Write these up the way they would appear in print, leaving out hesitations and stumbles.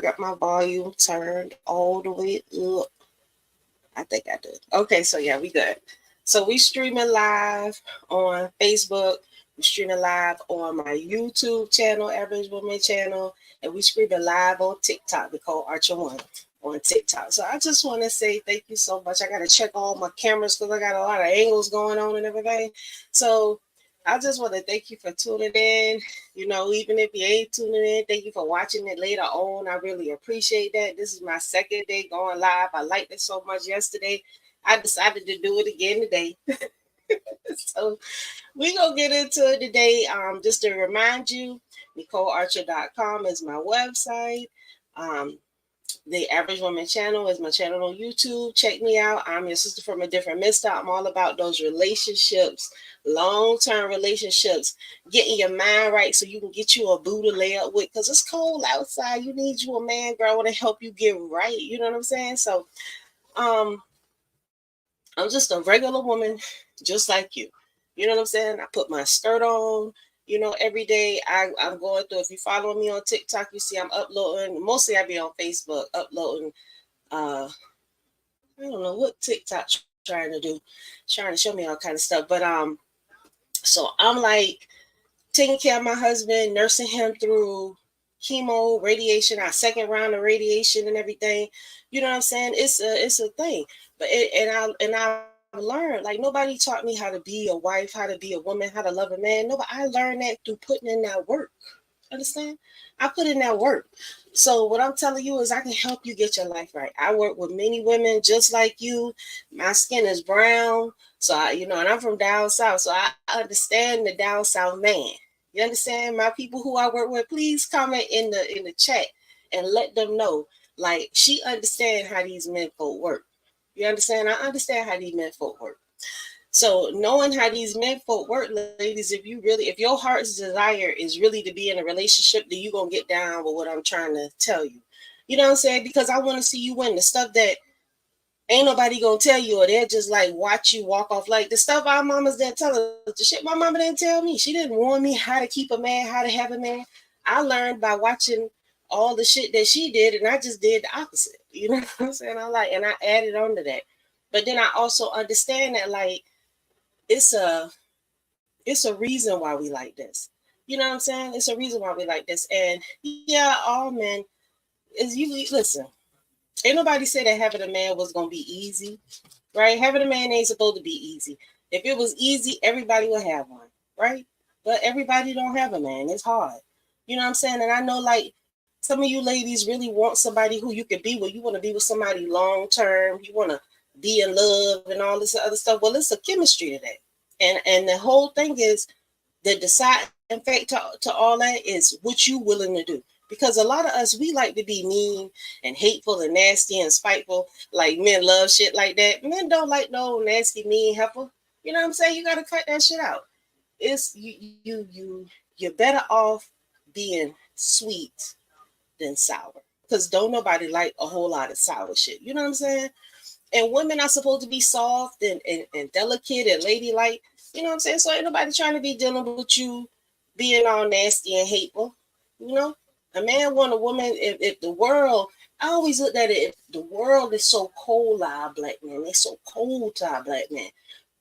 got my volume turned all the way up. I think I did. Okay, so yeah, we good. So we streaming live on Facebook. We streaming live on my YouTube channel, Average Woman channel, and we streaming live on TikTok. We call Archer One on TikTok. So I just want to say thank you so much. I got to check all my cameras because I got a lot of angles going on and everything. So I just want to thank you for tuning in. You know, even if you ain't tuning in, thank you for watching it later on. I really appreciate that. This is my second day going live. I liked it so much yesterday. I decided to do it again today. So we gonna get into it today. Just to remind you, NicoleArcher.com is my website. Um, the Average Woman channel is my channel on YouTube. Check me out. I'm your sister from a different mister. I'm all about those relationships, long-term relationships, getting your mind right so you can get you a boo to lay up with. Because it's cold outside. You need you a man, girl, to help you get right. You know what I'm saying? So um, I'm just a regular woman, just like you. You know what I'm saying? I put my skirt on. You know, every day I'm going through. If you follow me on TikTok, you see I'm uploading. Mostly I be on Facebook uploading I don't know what TikTok trying to do, trying to show me all kind of stuff. But so I'm like taking care of my husband, nursing him through chemo, radiation, our second round of radiation and everything. You know what I'm saying? It's a thing. But I've learned like nobody taught me how to be a wife, how to be a woman, how to love a man. Nobody I learned that through putting in that work. Understand? I put in that work. So what I'm telling you is I can help you get your life right. I work with many women just like you. My skin is brown. So and I'm from down south. So I understand the down south man. You understand? My people who I work with, please comment in the chat and let them know. Like she understand how these men folk work. You understand? I understand how these men folk work. So knowing how these men folk work, ladies, if your heart's desire is really to be in a relationship, then you gonna get down with what I'm trying to tell you. You know what I'm saying? Because I want to see you win the stuff that ain't nobody gonna tell you, or they'll just like watch you walk off. Like the stuff our mamas didn't tell us. The shit my mama didn't tell me. She didn't warn me how to keep a man, how to have a man. I learned by watching all the shit that she did, and I just did the opposite. You know what I'm saying? And I added on to that. But then I also understand that like it's a it's a reason why we like this. You know what I'm saying? It's a reason why we like this. And yeah, all men is you listen. Ain't nobody said that having a man was gonna be easy, right? Having a man ain't supposed to be easy. If it was easy, everybody would have one, right? But everybody don't have a man. It's hard. You know what I'm saying? And I know like some of you ladies really want somebody who you can be with. You want to be with somebody long term. You want to be in love and all this other stuff. Well, it's a chemistry to that. And the whole thing is the deciding factor to all that is what you willing to do. Because a lot of us we like to be mean and hateful and nasty and spiteful. Like men love shit like that. Men don't like no nasty, mean heifer. You know what I'm saying? You got to cut that shit out. It's you're better off being sweet than sour. Because don't nobody like a whole lot of sour shit. You know what I'm saying? And women are supposed to be soft and delicate and ladylike. You know what I'm saying? So ain't nobody trying to be dealing with you being all nasty and hateful. You know? A man want a woman if the world I always looked at it, if the world is so cold to our black men, they're so cold to our black men.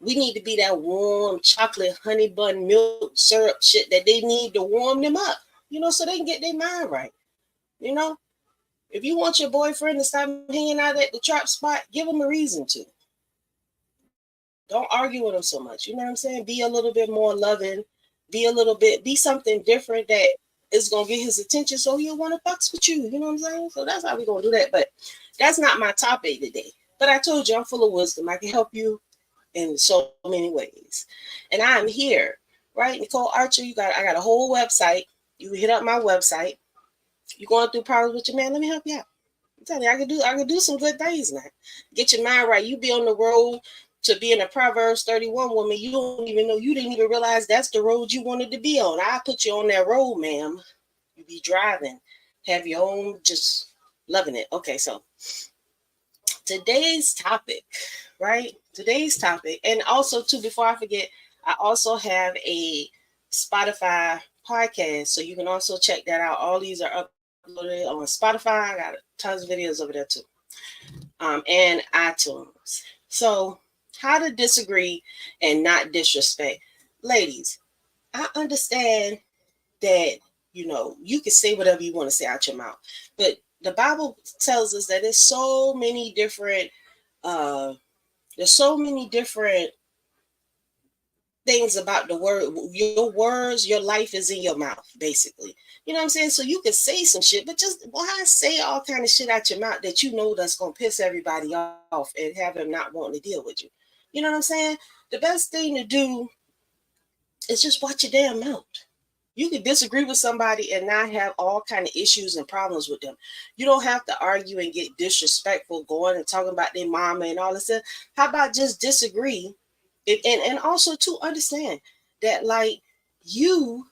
We need to be that warm chocolate, honey bun, milk, syrup shit that they need to warm them up, so they can get their mind right. You know, if you want your boyfriend to stop hanging out at the trap spot, give him a reason to. Don't argue with him so much. You know what I'm saying? Be a little bit more loving. Be something different that is gonna get his attention, so he'll want to fucks with you. You know what I'm saying? So that's how we gonna do that. But that's not my topic today. But I told you I'm full of wisdom. I can help you in so many ways, and I'm here, right? Nicole Archer. I got a whole website. You can hit up my website. You going through problems with your man? Let me help you out. I'm telling you, I can do some good things now. Get your mind right. You be on the road to being a Proverbs 31 woman. You don't even know. You didn't even realize that's the road you wanted to be on. I put you on that road, ma'am. You be driving, have your own, just loving it. Okay, so today's topic, right? Today's topic, and also too, before I forget, I also have a Spotify podcast, so you can also check that out. All these are up there. uploaded on Spotify. I got tons of videos over there too. And iTunes. So, how to disagree and not disrespect. Ladies, I understand that, you can say whatever you want to say out your mouth. But the Bible tells us that uh there's so many different things about the word. Your words, your life is in your mouth, basically. You know what I'm saying? So you can say some shit, but just why say all kind of shit out your mouth that you know that's gonna piss everybody off and have them not wanting to deal with you? You know what I'm saying? The best thing to do is just watch your damn mouth. You can disagree with somebody and not have all kind of issues and problems with them. You don't have to argue and get disrespectful, going and talking about their mama and all this stuff. How about just disagree? And also to understand that, like, you,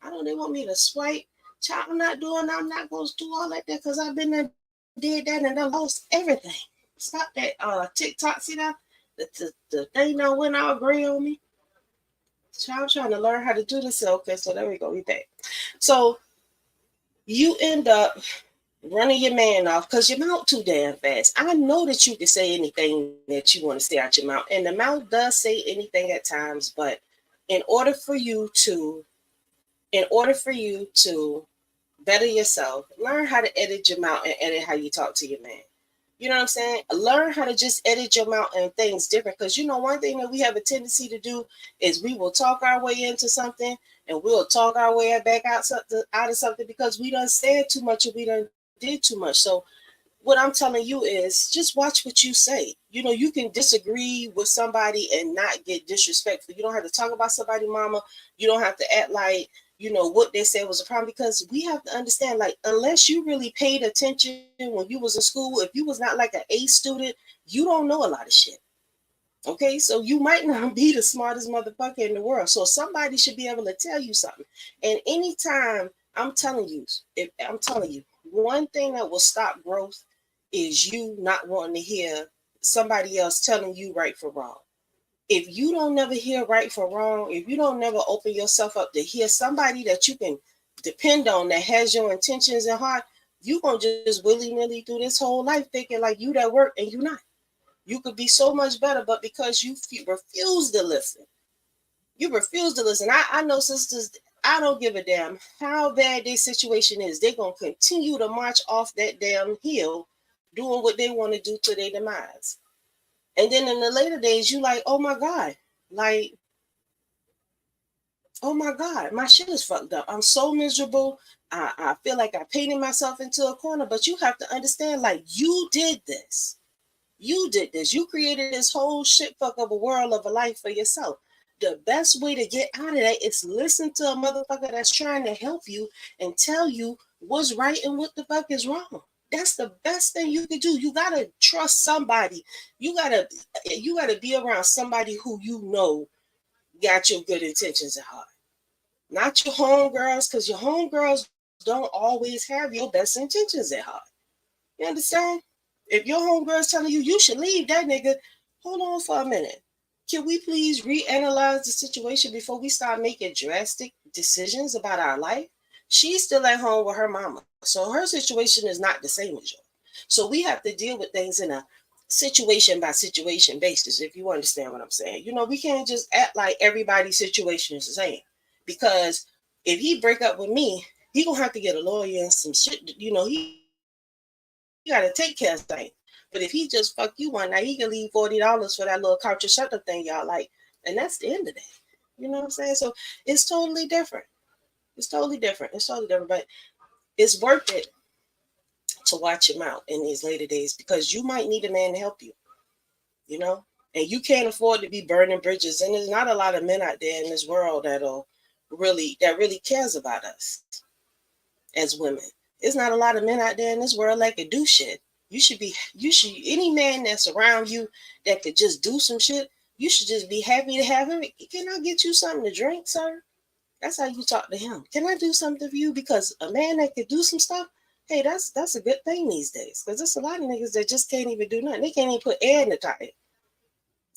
I don't, they want me to swipe. Child, I'm not going to do all like that because I've been there, did that, and I lost everything. Stop that TikTok, see that? The thing that went all gray on me. Child, I'm trying to learn how to do this. Okay, so there we go. We back. So you end up running your man off because your mouth too damn fast. I know that you can say anything that you want to say out your mouth, and the mouth does say anything at times. But in order for you to, in order for you to better yourself, learn how to edit your mouth and edit how you talk to your man. You know what I'm saying? Learn how to just edit your mouth and things different. Because one thing that we have a tendency to do is we will talk our way into something and we'll talk our way back out of something because we done said too much and we done did too much. So what I'm telling you is just watch what you say. You can disagree with somebody and not get disrespectful. You don't have to talk about somebody mama. You don't have to act like what they said was a problem, because we have to understand, like, unless you really paid attention when you was in school, if you was not like an A student, you don't know a lot of shit. Okay, so you might not be the smartest motherfucker in the world. So somebody should be able to tell you something. And anytime, I'm telling you, one thing that will stop growth is you not wanting to hear somebody else telling you right for wrong. If you don't never hear right for wrong, if you don't never open yourself up to hear somebody that you can depend on that has your intentions in heart, you gonna just willy-nilly through this whole life thinking like you that work and you not. You could be so much better, but because you refuse to listen, I know sisters, I don't give a damn how bad their situation is. They're going to continue to march off that damn hill doing what they want to do to their demise. And then in the later days, you like, oh my God, like, oh my God, my shit is fucked up. I'm so miserable. I feel like I painted myself into a corner, but you have to understand, like, you did this. You did this. You created this whole shit fuck of a world of a life for yourself. The best way to get out of that is listen to a motherfucker that's trying to help you and tell you what's right and what the fuck is wrong. That's the best thing you can do. You gotta trust somebody. You gotta be around somebody who got your good intentions at heart. Not your homegirls, because your homegirls don't always have your best intentions at heart. You understand? If your homegirl's telling you should leave that nigga, hold on for a minute. Can we please reanalyze the situation before we start making drastic decisions about our life? She's still at home with her mama, so her situation is not the same as yours. So we have to deal with things in a situation by situation basis, if you understand what I'm saying. We can't just act like everybody's situation is the same. Because if he break up with me, he gonna have to get a lawyer and some shit. He gotta take care of things. But if he just fuck you one night, he can leave $40 for that little couch or something thing y'all like, and that's the end of that. You know what I'm saying? So it's totally different. It's totally different. But it's worth it to watch him out in these later days, because you might need a man to help you. You know, and you can't afford to be burning bridges. And there's not a lot of men out there in this world that really cares about us as women. There's not a lot of men out there in this world that could do shit. Any man that's around you that could just do some shit, you should just be happy to have him. Can I get you something to drink, sir? That's how you talk to him. Can I do something for you? Because a man that could do some stuff, hey, that's a good thing these days. Because there's a lot of niggas that just can't even do nothing. They can't even put air in the tire.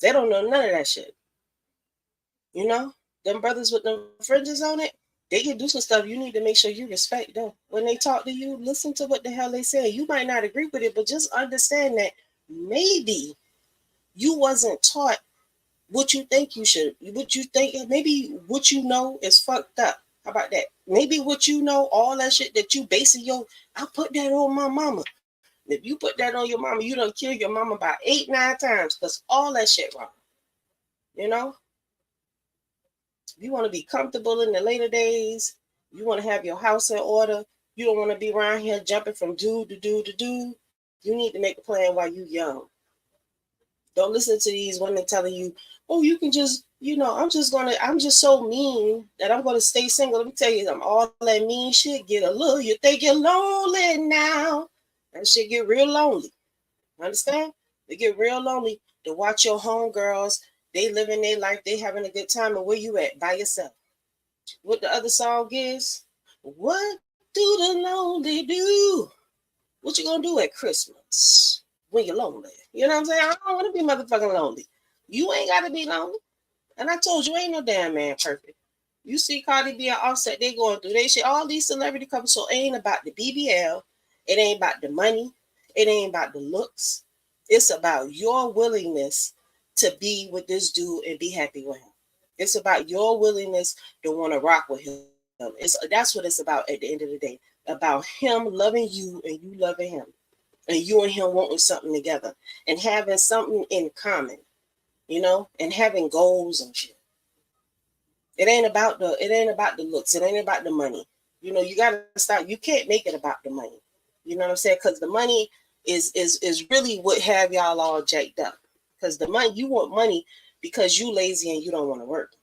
They don't know none of that shit. You know? Them brothers with them fringes on it, They can do some stuff. You need to make sure you respect them. When they talk to you, listen to what the hell they say. You might not agree with it, but just understand that maybe you wasn't taught what you think you should, what you think, maybe what you know is fucked up. How about that? Maybe what you know, all that shit that you basing your, I put that on my mama. If you put that on your mama, you don't kill your mama about 8, 9 times because all that shit wrong. You know, you want to be comfortable in the later days. You want to have your house in order. You don't want to be around here jumping from dude to dude to dude. You need to make a plan while you young. Don't listen to these women telling you, oh, you can just, I'm just so mean that I'm gonna stay single. Let me tell you something, all that mean shit get a little, you think you're lonely now. That shit get real lonely. Understand? They get real lonely to watch your homegirls. They living their life, they having a good time, and where you at? By yourself. What the other song is? What do the lonely do? What you gonna do at Christmas when you're lonely? You know what I'm saying? I don't want to be motherfucking lonely. You ain't gotta be lonely. And I told you, ain't no damn man perfect. You see Cardi B and Offset, they going through they shit. All these celebrity couples, so it ain't about the BBL. It ain't about the money. It ain't about the looks. It's about your willingness to be with this dude and be happy with him. It's about your willingness to want to rock with him. That's what it's about at the end of the day. About him loving you and you loving him. And you and him wanting something together and having something in common, and having goals and shit. It ain't about the looks. It ain't about the money. You gotta stop. You can't make it about the money. You know what I'm saying? Because the money is really what have y'all all jacked up. Because the money, you want money because you lazy and you don't want to work.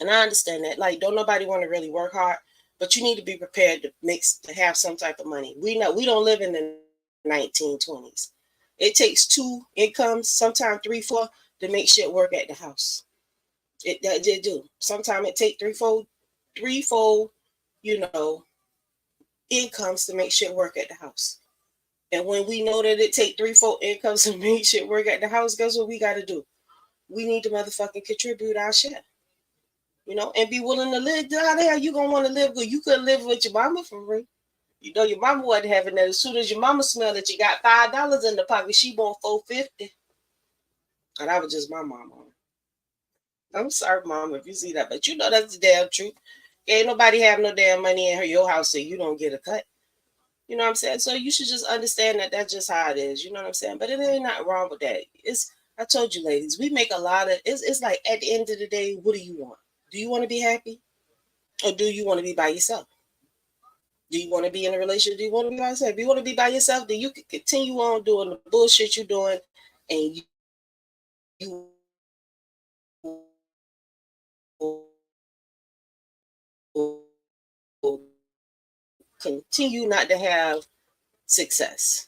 And I understand that. Like, don't nobody want to really work hard, but you need to be prepared to have some type of money. We don't live in the 1920s. It takes 2 incomes, sometimes 3, 4, to make shit work at the house. It do. Sometimes it take three, four, you know, incomes to make shit work at the house. And when we know that it take 3, 4 incomes to make shit work at the house, guess what we got to do? We need to motherfucking contribute our share, and be willing to live. How the hell you gonna want to live good? You couldn't live with your mama for free. Your mama wasn't having that. As soon as your mama smelled that you got $5 in the pocket, she want $4.50. And that was just my mama. I'm sorry, mom, if you see that, but that's the damn truth. Ain't nobody have no damn money in your house, so you don't get a cut. You know what I'm saying? So you should just understand that that's just how it is. You know what I'm saying? But it ain't nothing wrong with that. I told you, ladies, we make a lot of. It's like at the end of the day, what do you want? Do you want to be happy, or do you want to be by yourself? Do you want to be in a relationship? Do you want to be by yourself? If you want to be by yourself, then you can continue on doing the bullshit you're doing, and you continue not to have success.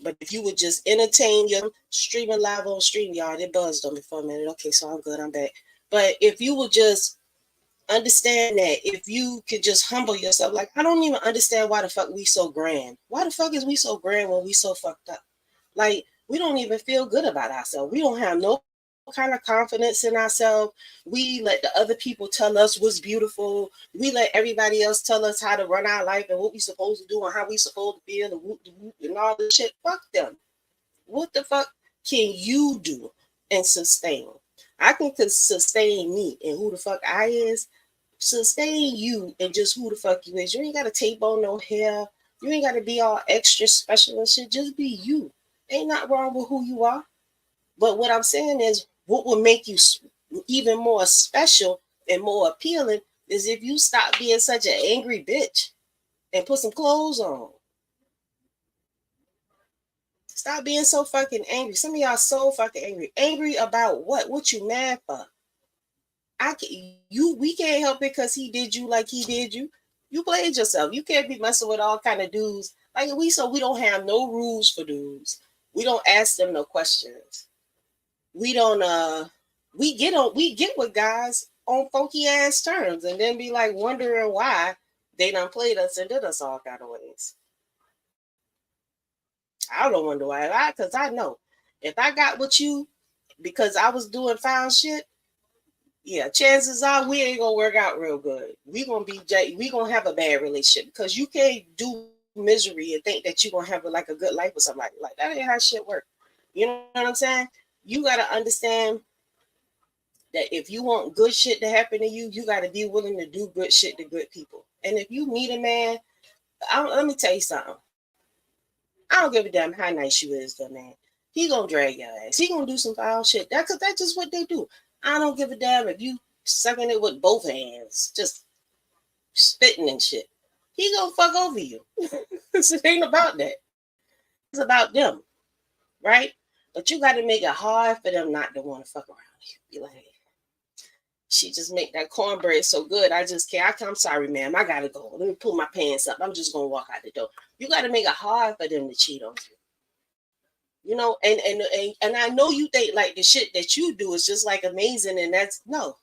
But if you would just entertain your streaming live on stream, y'all, it buzzed on me for a minute. Okay, so I'm good, I'm back. But if you would just understand that, if you could just humble yourself, like I don't even understand why the fuck we so grand. Why the fuck is we so grand when we so fucked up? Like we don't even feel good about ourselves. We don't have no kind of confidence in ourselves. We let the other people tell us what's beautiful. We let everybody else tell us how to run our life and what we supposed to do and how we supposed to feel and whoop and all this shit. Fuck them. What the fuck can you do and sustain? I can sustain me and who the fuck I is. Sustain you and just who the fuck you is. You ain't got to tape on no hair. You ain't got to be all extra special and shit. Just be you. Ain't not wrong with who you are. But what I'm saying is, what will make you even more special and more appealing is if you stop being such an angry bitch and put some clothes on. Stop being so fucking angry. Some of y'all so fucking angry. Angry about what? What you mad for? We can't help it because he did you like he did you. You played yourself. You can't be messing with all kind of dudes. Like we don't have no rules for dudes. We don't ask them no questions. We don't we get with guys on funky ass terms and then be like wondering why they done played us and did us all kind of ways. I don't wonder why. Because I know if I got with you because I was doing foul shit, Yeah, chances are we ain't gonna work out real good. We gonna have a bad relationship because you can't do misery and think that you're gonna have like a good life with somebody. Like that ain't how shit work. You know what I'm saying? You gotta understand that if you want good shit to happen to you, you gotta be willing to do good shit to good people. And if you meet a man, let me tell you something. I don't give a damn how nice you is, though, man. He gonna drag your ass. He gonna do some foul shit. Cause that's just what they do. I don't give a damn if you sucking it with both hands, just spitting and shit. He gonna fuck over you. It ain't about that. It's about them, right? But you got to make it hard for them not to want to fuck around you. Be like, hey, she just make that cornbread so good. I just can't. I'm sorry, ma'am. I gotta go. Let me pull my pants up. I'm just gonna walk out the door. You got to make it hard for them to cheat on you. You know, and I know you think like the shit that you do is just like amazing, and that's no.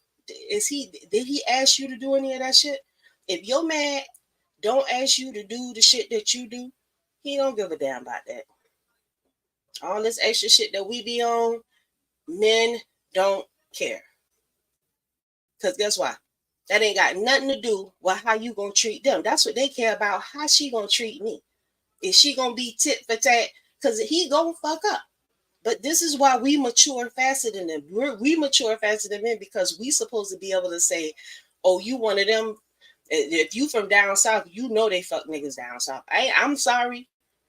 Is he? Did he ask you to do any of that shit? If your man don't ask you to do the shit that you do, he don't give a damn about that. All this extra shit that we be on, men don't care. Cause guess what? That ain't got nothing to do with how you gonna treat them. That's what they care about. How she gonna treat me? Is she gonna be tit for tat? Cause he gonna fuck up. But this is why we mature faster than them. We mature faster than men because we supposed to be able to say, "Oh, you one of them." If you from down south, you know they fuck niggas down south. I'm sorry,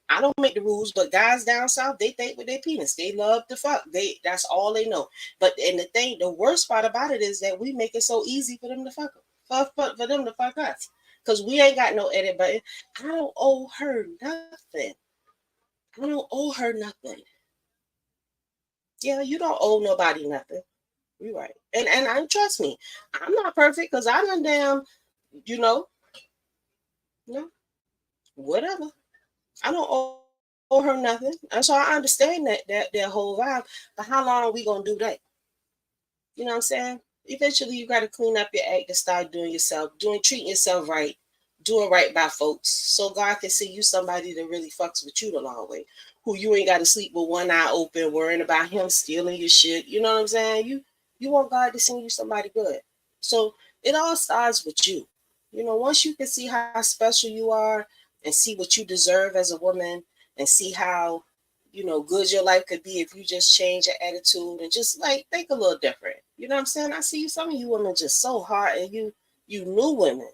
I don't make the rules, but guys down south they think with their penis. They love to fuck. That's all they know. But and the worst part about it is that we make it so easy for them to fuck them, for them to fuck us, because we ain't got no edit button. I don't owe her nothing. I don't owe her nothing. Yeah, you don't owe nobody nothing. You're right. And I trust me, I'm not perfect because I done damn, you know, no, whatever. I don't owe her nothing. And so I understand that whole vibe. But how long are we gonna do that? You know what I'm saying? Eventually you gotta clean up your act and start doing yourself, treating yourself right, doing right by folks. So God can see you somebody that really fucks with you the long way. Who you ain't gotta sleep with one eye open, worrying about him stealing your shit. You know what I'm saying? You want God to see you somebody good. So it all starts with you. You know, once you can see how special you are and see what you deserve as a woman and see how good your life could be if you just change your attitude and just like think a little different. You know what I'm saying? I see some of you women just so hard, and you new women.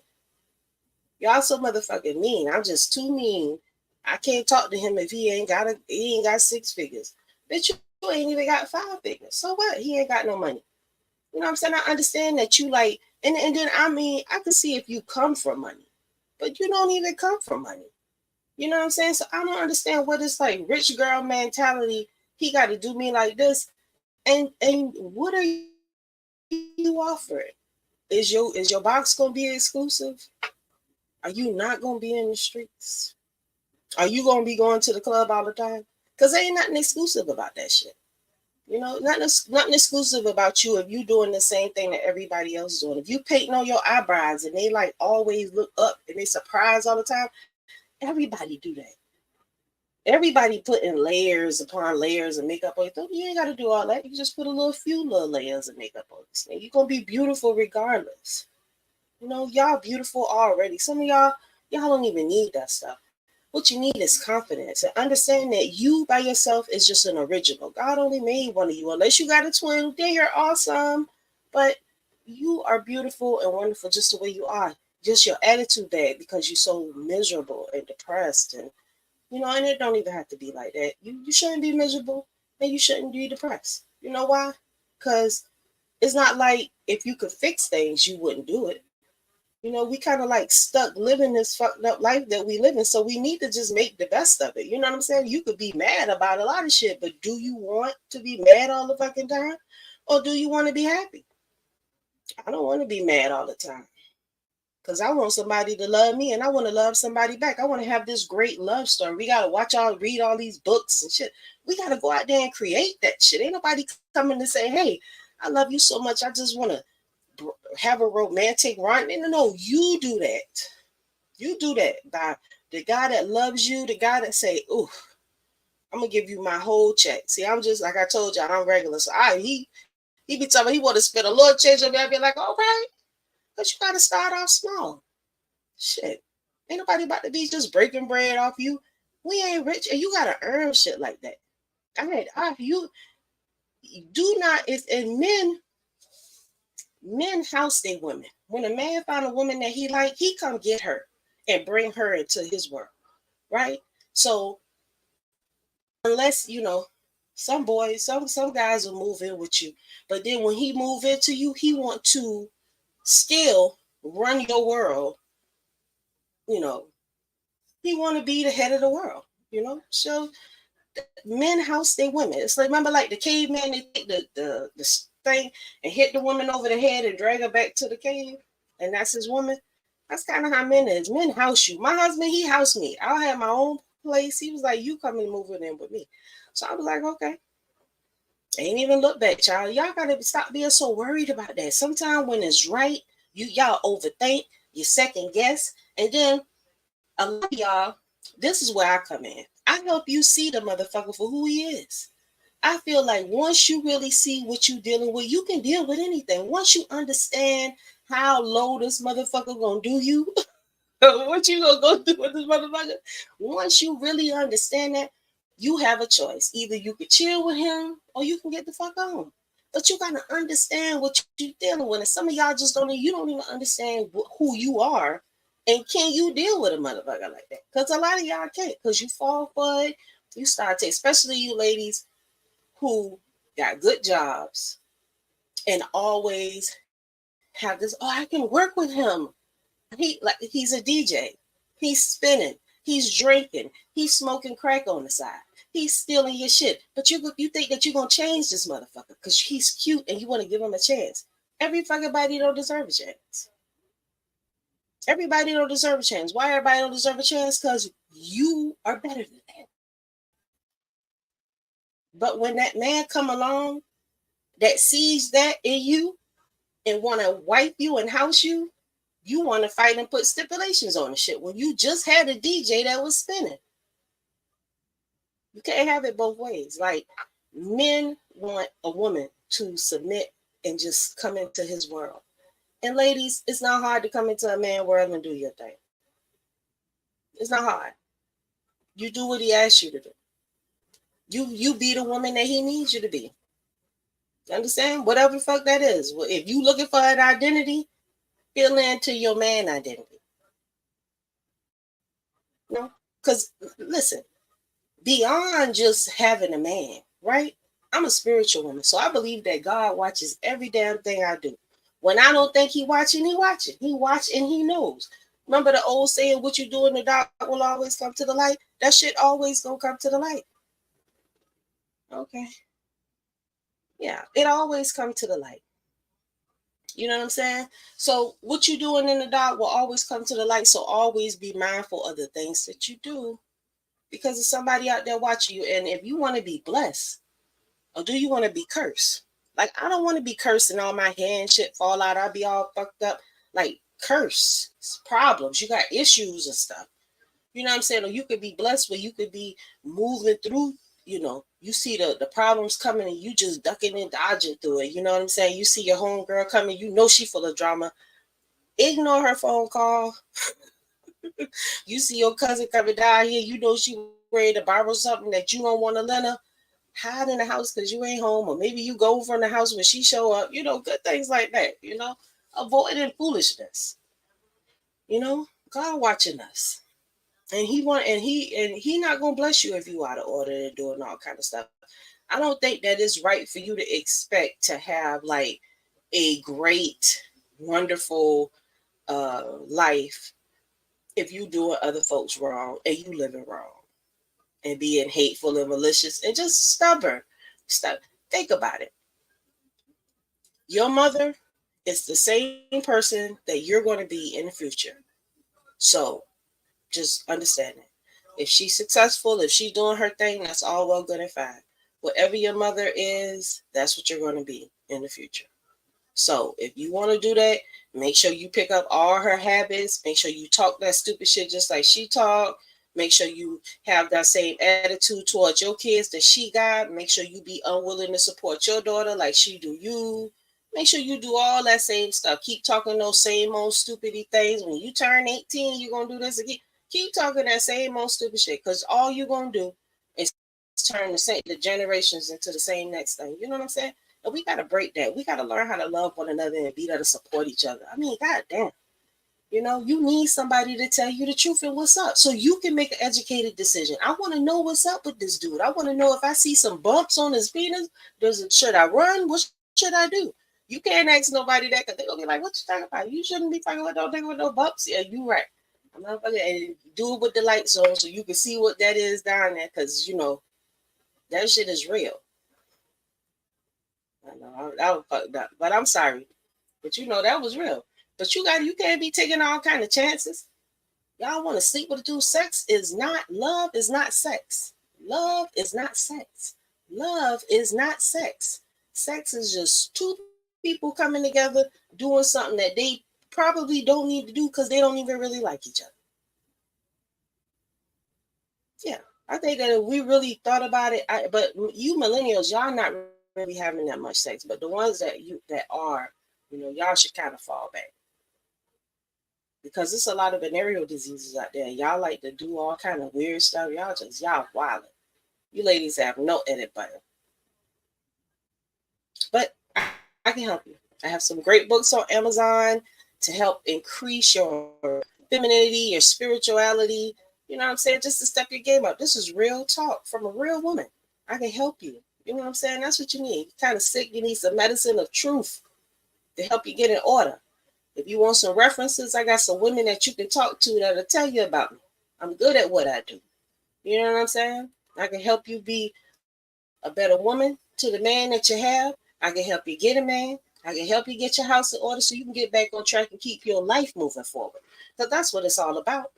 Y'all so motherfucking mean. I'm just too mean. I can't talk to him if he ain't got six figures. Bitch, you ain't even got five figures. So what? He ain't got no money. You know what I'm saying? I understand that you like, and then I mean, I can see if you come from money, but you don't even come from money. You know what I'm saying? So I don't understand what it's like rich girl mentality. He got to do me like this, and what are you offering? Is your box gonna be exclusive? Are you not gonna be in the streets? Are you gonna be going to the club all the time? Cause there ain't nothing exclusive about that shit. You know, nothing exclusive about you if you doing the same thing that everybody else is doing. If you painting on your eyebrows and they like always look up and they surprised all the time, everybody do that. Everybody putting layers upon layers of makeup on you. You ain't got to do all that. You just put few little layers of makeup on this thing. You're gonna be beautiful regardless. You know, y'all beautiful already. Some of y'all don't even need that stuff. What you need is confidence and understand that you by yourself is just an original. God only made one of you. Unless you got a twin, then you're awesome. But you are beautiful and wonderful just the way you are. Just your attitude bad because you're so miserable and depressed, and and it don't even have to be like that. You shouldn't be miserable and you shouldn't be depressed. You know why? Because it's not like if you could fix things, you wouldn't do it. We kind of like stuck living this fucked up life that we live in. So we need to just make the best of it. You know what I'm saying? You could be mad about a lot of shit, but do you want to be mad all the fucking time? Or do you want to be happy? I don't want to be mad all the time. Because I want somebody to love me and I want to love somebody back. I want to have this great love story. We got to read all these books and shit. We got to go out there and create that shit. Ain't nobody coming to say, hey, I love you so much. I just want to have a romantic run. No, you do that. You do that by the guy that loves you, the guy that say, ooh, I'm gonna give you my whole check. See, I'm just like I told you, I'm regular. So he He be telling me he want to spend a little change on me. I be like, all right, but you gotta start off small. Shit. Ain't nobody about to be just breaking bread off you. We ain't rich, and you gotta earn shit like that. You do not. It's and men house their women. When a man find a woman that he like, he come get her and bring her into his world, right? So unless some boys, some guys will move in with you, but then when he move into you, he want to still run your world. You know, he want to be the head of the world. So men house their women. It's like, remember, like the caveman, they take the thing and hit the woman over the head and drag her back to the cave, and that's his woman. That's kind of how men is. Men house you. My husband, he housed me. I had my own place. He was like, "You come and move in with me." So I was like, "Okay." Ain't even look back, child. Y'all gotta stop being so worried about that. Sometimes when it's right, y'all overthink, you second guess, and then a lot of y'all, this is where I come in. I help you see the motherfucker for who he is. I feel like once you really see what you're dealing with, you can deal with anything. Once you understand how low this motherfucker gonna do you, what you gonna go through with this motherfucker? Once you really understand that, you have a choice. Either you could chill with him or you can get the fuck on. But you gotta understand what you're dealing with. And some of y'all just don't. You don't even understand who you are, and can you deal with a motherfucker like that? Because a lot of y'all can't. Because you fall for it. You start to, especially you ladies who got good jobs and always have this. Oh, I can work with him. He's a DJ. He's spinning. He's drinking. He's smoking crack on the side. He's stealing your shit. But you think that you're gonna change this motherfucker because he's cute and you want to give him a chance. Every fucking body don't deserve a chance. Everybody don't deserve a chance. Why everybody don't deserve a chance? Because you are better than that. But when that man come along that sees that in you and want to wipe you and house you, you want to fight and put stipulations on the shit when you just had a DJ that was spinning. You can't have it both ways. Like, men want a woman to submit and just come into his world. And ladies, it's not hard to come into a man's world and do your thing. It's not hard. You do what he asks you to do. You be the woman that he needs you to be. You understand? Whatever the fuck that is. If you looking for an identity, fill into your man identity. Because listen, beyond just having a man, right? I'm a spiritual woman, so I believe that God watches every damn thing I do. When I don't think he watching, he watching. He watch and he knows. Remember the old saying, "What you do in the dark will always come to the light." That shit always gonna come to the light. Okay. Yeah, it always come to the light. You know what I'm saying? So what you doing in the dark will always come to the light. So always be mindful of the things that you do because there's somebody out there watching you. And if you want to be blessed, or do you want to be cursed? Like, I don't want to be cursed and all my hand shit fall out. I'll be all fucked up. Like, curse problems. You got issues and stuff. You know what I'm saying? Or you could be blessed where you could be moving through, you see the problems coming and you just ducking and dodging through it. You know what I'm saying? You see your homegirl coming, she full of drama. Ignore her phone call. You see your cousin coming down here, she ready to borrow something that you don't want to lend her. Hide in the house because you ain't home, or maybe you go from the house when she show up. Good things like that. Avoiding foolishness. God watching us, and he not gonna bless you if you out of order and doing all kind of stuff. I don't think that it's right for you to expect to have like a great, wonderful life if you doing other folks wrong and you living wrong and being hateful and malicious and just stubborn. Think about it. Your mother is the same person that you're going to be in the future. So just understand it. If she's successful, if she's doing her thing, that's all well, good and fine. Whatever your mother is, that's what you're going to be in the future. So if you want to do that, make sure you pick up all her habits. Make sure you talk that stupid shit just like she talk. Make sure you have that same attitude towards your kids that she got. Make sure you be unwilling to support your daughter like she do you. Make sure you do all that same stuff. Keep talking those same old stupid things. When you turn 18, you're gonna do this again. Keep talking that same old stupid shit. Cause all you're gonna do is turn the generations into the same next thing. You know what I'm saying? And we gotta break that. We gotta learn how to love one another and be there to support each other. I mean, goddamn. You know, you need somebody to tell you the truth and what's up so you can make an educated decision. I want to know what's up with this dude. I want to know if I see some bumps on his penis, should I run? What should I do? You can't ask nobody that because they're going to be like, what you talking about? You shouldn't be talking about no thing with no bumps. Yeah, you right. I'm not fucking, and do it with the lights on so you can see what that is down there because, you know, that shit is real. I know, I was fucked up, but I'm sorry. But you know, that was real. But you can't be taking all kind of chances. Y'all want to sleep with a dude. Sex is not love, is not sex. Love is not sex. Love is not sex. Sex is just two people coming together doing something that they probably don't need to do because they don't even really like each other. Yeah. I think that if we really thought about it, but you millennials, y'all not really having that much sex. But the ones that are, you know, y'all should kind of fall back. Because there's a lot of venereal diseases out there. Y'all like to do all kind of weird stuff. Y'all wildin'. You ladies have no edit button. But I can help you. I have some great books on Amazon to help increase your femininity, your spirituality. You know what I'm saying? Just to step your game up. This is real talk from a real woman. I can help you. You know what I'm saying? That's what you need. You're kind of sick. You need some medicine of truth to help you get in order. If you want some references, I got some women that you can talk to that'll tell you about me. I'm good at what I do. You know what I'm saying? I can help you be a better woman to the man that you have. I can help you get a man. I can help you get your house in order so you can get back on track and keep your life moving forward. Because that's what it's all about.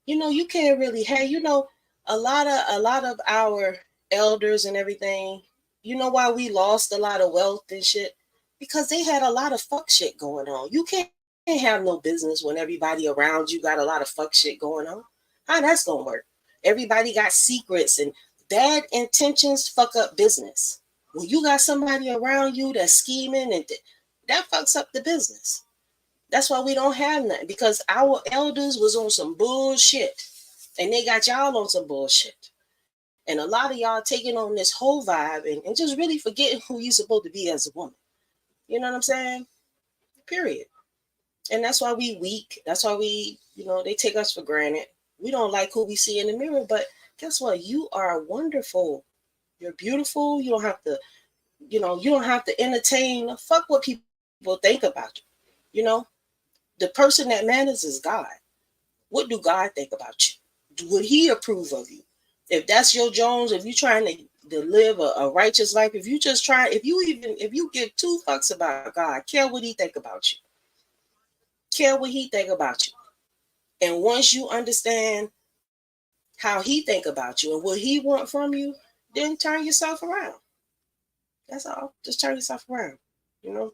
You know, you can't really have, you know, a lot of our elders and everything, you know why we lost a lot of wealth and shit? Because they had a lot of fuck shit going on. You can't have no business when everybody around you got a lot of fuck shit going on. How that's gonna work? Everybody got secrets and bad intentions fuck up business. When you got somebody around you that's scheming and that fucks up the business. That's why we don't have nothing because our elders was on some bullshit and they got y'all on some bullshit. And a lot of y'all taking on this whole vibe and just really forgetting who you supposed to be as a woman. You know what I'm saying? Period. And that's why we weak. That's why we, you know, they take us for granted. We don't like who we see in the mirror, but guess what? You are wonderful. You're beautiful. You don't have to, you know, you don't have to entertain. Fuck what people think about you. You know, the person that matters is God. What do God think about you? Would he approve of you? If that's your Jones, if you're trying to live a righteous life, if you just try, if you give two fucks about God, care what he think about you. Care what he think about you. And once you understand how he think about you and what he want from you, then turn yourself around. That's all. Just turn yourself around. You know?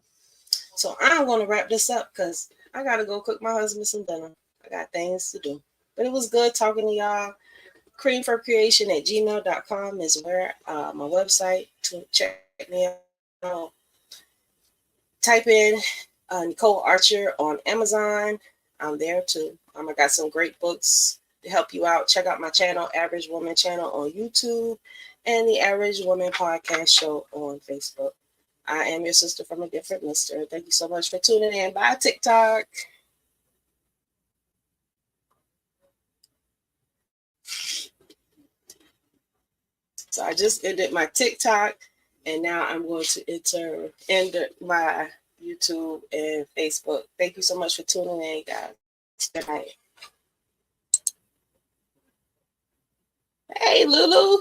So I'm gonna wrap this up because I gotta go cook my husband some dinner. I got things to do. But it was good talking to y'all. Creamforcreation@gmail.com is where my website to check me out. Type in Nicole Archer on Amazon. I'm there too. I got some great books to help you out. Check out my channel, Average Woman channel on YouTube, and the Average Woman podcast show on Facebook. I am your sister from a different mister. Thank you so much for tuning in. Bye, TikTok. So I just ended my TikTok, and now I'm going to end my YouTube and Facebook. Thank you so much for tuning in, guys. Good night. Hey, Lulu.